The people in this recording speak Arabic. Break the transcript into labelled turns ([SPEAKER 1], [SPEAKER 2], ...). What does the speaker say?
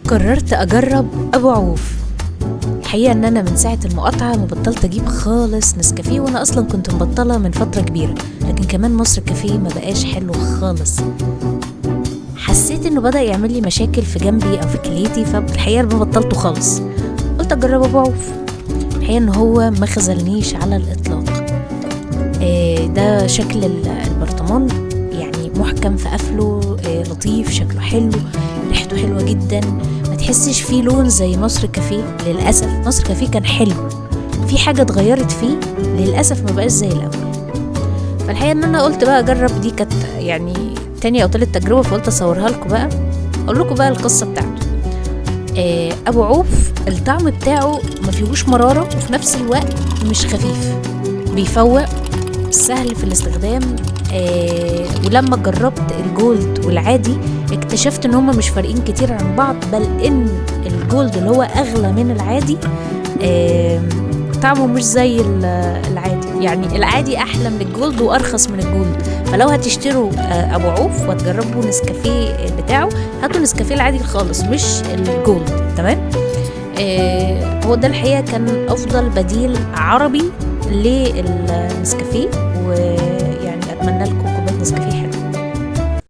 [SPEAKER 1] قررت أجرب أبو عوف. الحقيقة إن أنا من ساعة المقاطعة ما بطلت أجيب خالص نسكافيه، وأنا أصلا كنت مبطلة من فترة كبيرة، لكن كمان مصر الكافيه ما بقاش حلو خالص. حسيت إنه بدأ يعمل لي مشاكل في جنبي أو في كليتي، فالحقيقة ما بطلته خالص. قلت أجرب أبو عوف. الحقيقة إن هو ما خذلنيش على الإطلاق. ده شكل البرطمان يعني محكم في قفله، لطيف، شكله حلو، ريحته حلوة جدا، ما تحسش فيه لون زي مصر كافيه. للأسف مصر كافيه كان حلو، في حاجة اتغيرت فيه للأسف، ما بقاش زي الأول. فالحقيقة ان انا قلت بقى اجرب. دي كانت يعني تانية او تالت تجربة، فقلت اصورها لكم بقى، اقول لكم بقى القصة بتاعته. ابو عوف الطعم بتاعه ما فيهوش مرارة، وفي نفس الوقت مش خفيف، بيفوق، سهل في الاستخدام. ولما جربت الجولد والعادي اكتشفت ان هما مش فارقين كتير عن بعض، بل ان الجولد اللي هو اغلى من العادي طعمه مش زي العادي. يعني العادي احلى من الجولد وارخص من الجولد. فلو هتشتروا ابو عوف وتجربوا نسكافيه بتاعه، هاتوا نسكافيه العادي خالص مش الجولد. تمام. هو ده الحقيقة كان افضل بديل عربي للنسكافيه، ويعني اتمنى لكم كوبايه نسكافيه